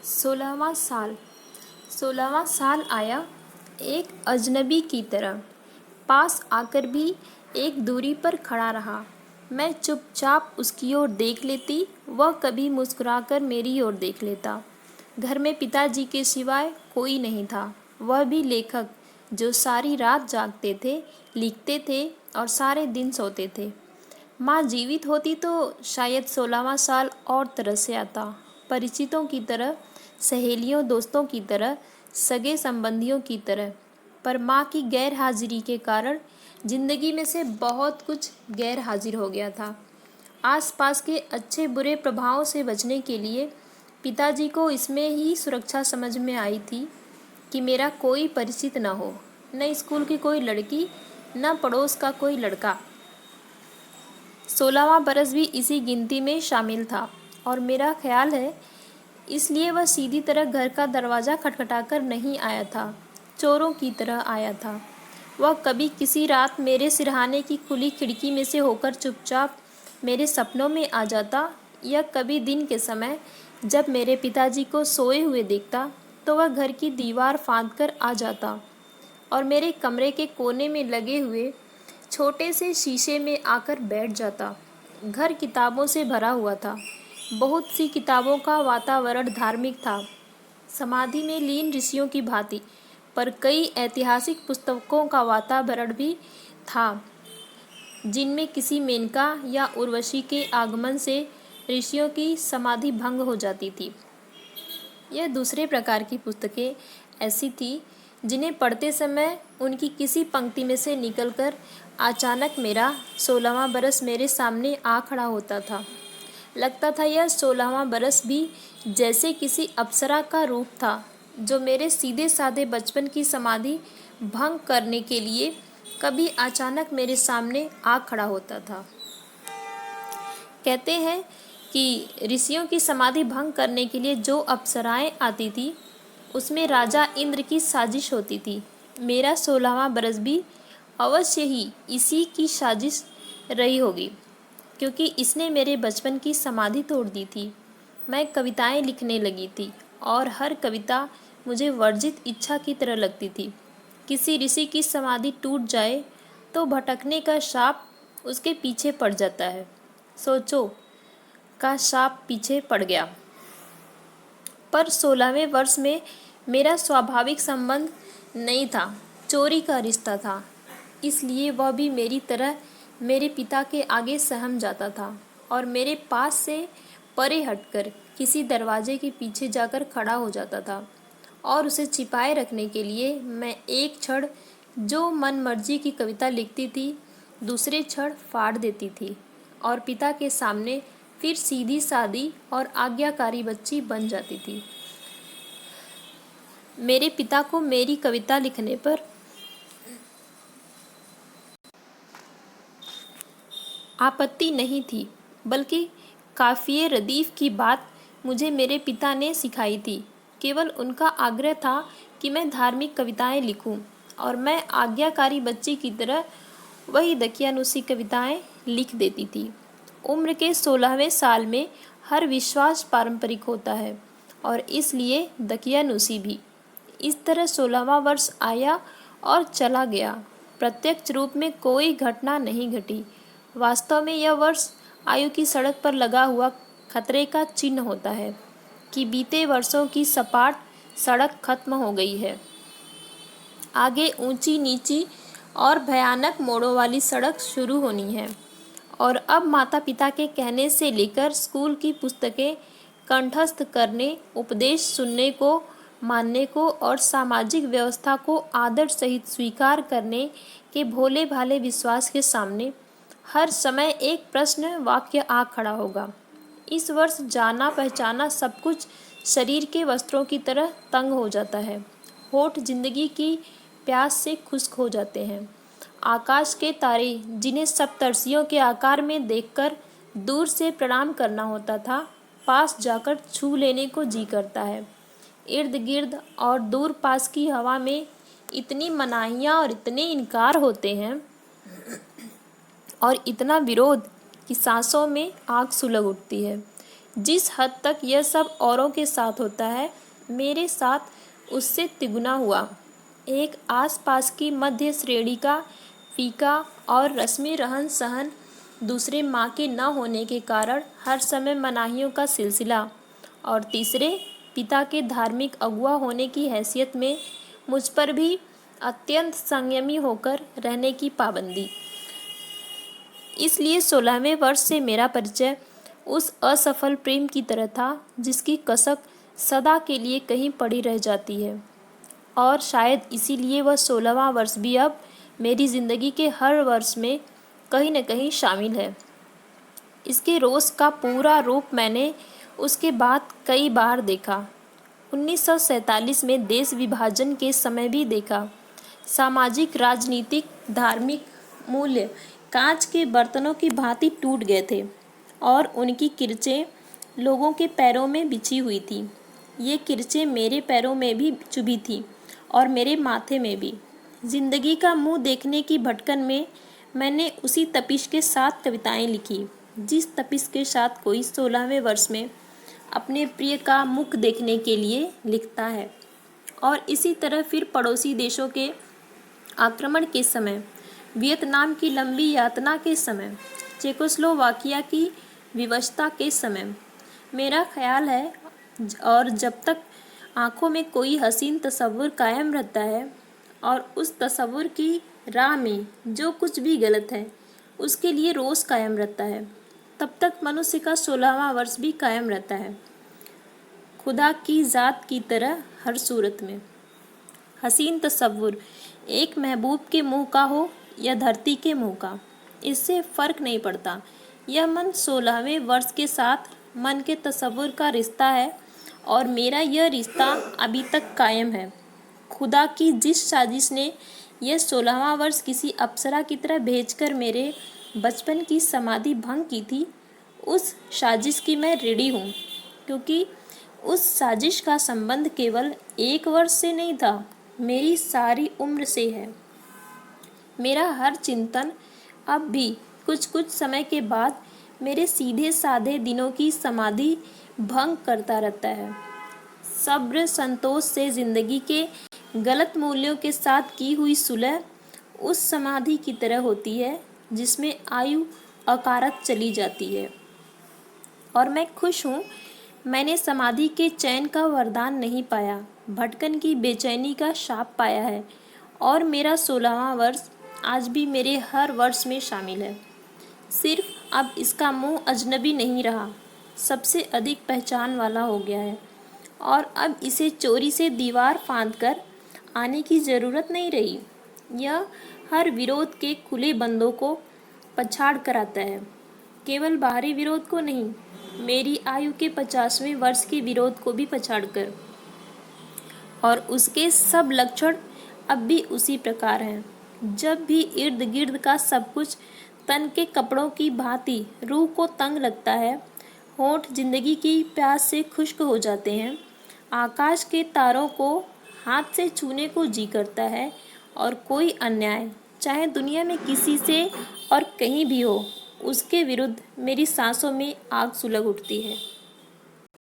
16वां साल 16वां साल आया एक अजनबी की तरह, पास आकर भी एक दूरी पर खड़ा रहा। मैं चुपचाप उसकी ओर देख लेती, वह कभी मुस्कुराकर मेरी ओर देख लेता। घर में पिताजी के सिवाय कोई नहीं था, वह भी लेखक जो सारी रात जागते थे, लिखते थे और सारे दिन सोते थे। माँ जीवित होती तो शायद 16वां साल और तरह से आता, परिचितों की तरह, सहेलियों दोस्तों की तरह, सगे संबंधियों की तरह। पर माँ की गैर हाजिरी के कारण जिंदगी में से बहुत कुछ गैर हाजिर हो गया था। आसपास के अच्छे बुरे प्रभावों से बचने के लिए पिताजी को इसमें ही सुरक्षा समझ में आई थी कि मेरा कोई परिचित न हो, न स्कूल की कोई लड़की, न पड़ोस का कोई लड़का। 16वां बरस भी इसी गिनती में शामिल था और मेरा ख्याल है इसलिए वह सीधी तरह घर का दरवाज़ा खटखटाकर नहीं आया था, चोरों की तरह आया था। वह कभी किसी रात मेरे सिरहाने की खुली खिड़की में से होकर चुपचाप मेरे सपनों में आ जाता, या कभी दिन के समय जब मेरे पिताजी को सोए हुए देखता तो वह घर की दीवार फांदकर आ जाता और मेरे कमरे के कोने में लगे हुए छोटे से शीशे में आकर बैठ जाता। घर किताबों से भरा हुआ था, बहुत सी किताबों का वातावरण धार्मिक था, समाधि में लीन ऋषियों की भांति, पर कई ऐतिहासिक पुस्तकों का वातावरण भी था जिनमें किसी मेनका या उर्वशी के आगमन से ऋषियों की समाधि भंग हो जाती थी। यह दूसरे प्रकार की पुस्तकें ऐसी थी जिन्हें पढ़ते समय उनकी किसी पंक्ति में से निकलकर अचानक मेरा 16वां बरस मेरे सामने आ खड़ा होता था। लगता था यह 16वां बरस भी जैसे किसी अप्सरा का रूप था जो मेरे सीधे साधे बचपन की समाधि भंग करने के लिए कभी अचानक मेरे सामने आ खड़ा होता था। कहते हैं कि ऋषियों की समाधि भंग करने के लिए जो अप्सराएं आती थी उसमें राजा इंद्र की साजिश होती थी। मेरा 16वां बरस भी अवश्य ही इसी की साजिश रही होगी, क्योंकि इसने मेरे बचपन की समाधि तोड़ दी थी। मैं कविताएं लिखने लगी थी और हर कविता मुझे वर्जित इच्छा की तरह लगती थी। किसी ऋषि की समाधि टूट जाए तो भटकने का शाप उसके पीछे पड़ जाता है। सोचो, का शाप पीछे पड़ गया। पर 16वें वर्ष में मेरा स्वाभाविक संबंध नहीं था, चोरी का रिश्ता था। इसलिए वह भी मेरी तरह मेरे पिता के आगे सहम जाता था और मेरे पास से परे हटकर किसी दरवाजे के पीछे जाकर खड़ा हो जाता था, और उसे छिपाए रखने के लिए मैं एक क्षण जो मन मर्जी की कविता लिखती थी, दूसरे क्षण फाड़ देती थी और पिता के सामने फिर सीधी सादी और आज्ञाकारी बच्ची बन जाती थी। मेरे पिता को मेरी कविता लिखने पर आपत्ति नहीं थी, बल्कि काफिए रदीफ की बात मुझे मेरे पिता ने सिखाई थी। केवल उनका आग्रह था कि मैं धार्मिक कविताएं लिखूं, और मैं आज्ञाकारी बच्ची की तरह वही दकियानुसी कविताएं लिख देती थी। उम्र के 16वें साल में हर विश्वास पारंपरिक होता है, और इसलिए दकियानुसी भी। इस तरह 16वां वर्ष आया और चला गया। प्रत्यक्ष रूप में कोई घटना नहीं घटी। वास्तव में यह वर्ष आयु की सड़क पर लगा हुआ खतरे का चिन्ह होता है कि बीते वर्षों की सपाट सड़क खत्म हो गई है। आगे ऊंची नीची और भयानक मोड़ों वाली सड़क शुरू होनी है, और अब माता पिता के कहने से लेकर स्कूल की पुस्तकें कंठस्थ करने, उपदेश सुनने को, मानने को और सामाजिक व्यवस्था को आदर सहित स्वीकार करने के भोले भाले विश्वास के सामने हर समय एक प्रश्न वाक्य आ खड़ा होगा। इस वर्ष जाना पहचाना सब कुछ शरीर के वस्त्रों की तरह तंग हो जाता है। होठ जिंदगी की प्यास से खुश्क हो जाते हैं। आकाश के तारे, जिन्हें सप्तर्षियों के आकार में देखकर दूर से प्रणाम करना होता था, पास जाकर छू लेने को जी करता है। इर्द गिर्द और दूर पास की हवा में इतनी मनाहियाँ और इतने इनकार होते हैं और इतना विरोध कि सांसों में आग सुलग उठती है। जिस हद तक यह सब औरों के साथ होता है, मेरे साथ उससे तिगुना हुआ। एक आसपास की मध्य श्रेणी का फीका और रस्मी रहन सहन, दूसरे माँ के न होने के कारण हर समय मनाहियों का सिलसिला, और तीसरे पिता के धार्मिक अगुआ होने की हैसियत में मुझ पर भी अत्यंत संयमी होकर रहने की पाबंदी। इसलिए 16वें वर्ष से मेरा परिचय उस असफल प्रेम की तरह था जिसकी कसक सदा के लिए कहीं पड़ी रह जाती है, और शायद इसीलिए वह 16वां वर्ष भी अब मेरी ज़िंदगी के हर वर्ष में कहीं न कहीं शामिल है। इसके रोज़ का पूरा रूप मैंने उसके बाद कई बार देखा। 1947 में देश विभाजन के समय भी देखा। सामाजिक, राजनीतिक, धार्मिक मूल्य कांच के बर्तनों की भांति टूट गए थे और उनकी किरचें लोगों के पैरों में बिछी हुई थी। ये किरचें मेरे पैरों में भी चुभी थी और मेरे माथे में भी। जिंदगी का मुंह देखने की भटकन में मैंने उसी तपिश के साथ कविताएं लिखी, जिस तपिश के साथ कोई 16वें वर्ष में अपने प्रिय का मुख देखने के लिए लिखता है। और इसी तरह फिर पड़ोसी देशों के आक्रमण के समय, वियतनाम की लंबी यातना के समय, चेकोस्लोवाकिया की विवशता के समय, मेरा ख्याल है, और जब तक आँखों में कोई हसीन तस्वुर कायम रहता है और उस तस्वुर की राह में जो कुछ भी गलत है उसके लिए रोष कायम रहता है, तब तक मनुष्य का 16वां वर्ष भी कायम रहता है, खुदा की ज़ात की तरह हर सूरत में। हसीन तस्वुर एक महबूब के मुंह का हो या धरती के मुंह का, इससे फ़र्क नहीं पड़ता। यह मन 16वें वर्ष के साथ मन के तस्वुर का रिश्ता है और मेरा यह रिश्ता अभी तक कायम है। खुदा की जिस साजिश ने यह 16वां वर्ष किसी अप्सरा की तरह भेजकर मेरे बचपन की समाधि भंग की थी, उस साजिश की मैं ऋणी हूँ, क्योंकि उस साजिश का संबंध केवल एक वर्ष से नहीं था, मेरी सारी उम्र से है। मेरा हर चिंतन अब भी कुछ कुछ समय के बाद मेरे सीधे साधे दिनों की समाधि भंग करता रहता है। सब्र संतोष से जिंदगी के गलत मूल्यों के साथ की हुई सुलह उस समाधि की तरह होती है जिसमें आयु अकारत चली जाती है। और मैं खुश हूँ, मैंने समाधि के चैन का वरदान नहीं पाया, भटकन की बेचैनी का शाप पाया है, और मेरा 16वां वर्ष आज भी मेरे हर वर्ष में शामिल है। सिर्फ अब इसका मुंह अजनबी नहीं रहा, सबसे अधिक पहचान वाला हो गया है, और अब इसे चोरी से दीवार फांदकर आने की ज़रूरत नहीं रही। यह हर विरोध के खुले बंदों को पछाड़ कर आता है, केवल बाहरी विरोध को नहीं, मेरी आयु के 50वें वर्ष के विरोध को भी पछाड़कर। और उसके सब लक्षण अब भी उसी प्रकार हैं। जब भी इर्द गिर्द का सब कुछ तन के कपड़ों की भांति रूह को तंग लगता है, होंठ जिंदगी की प्यास से खुश्क हो जाते हैं, आकाश के तारों को हाथ से छूने को जी करता है, और कोई अन्याय चाहे दुनिया में किसी से और कहीं भी हो, उसके विरुद्ध मेरी सांसों में आग सुलग उठती है।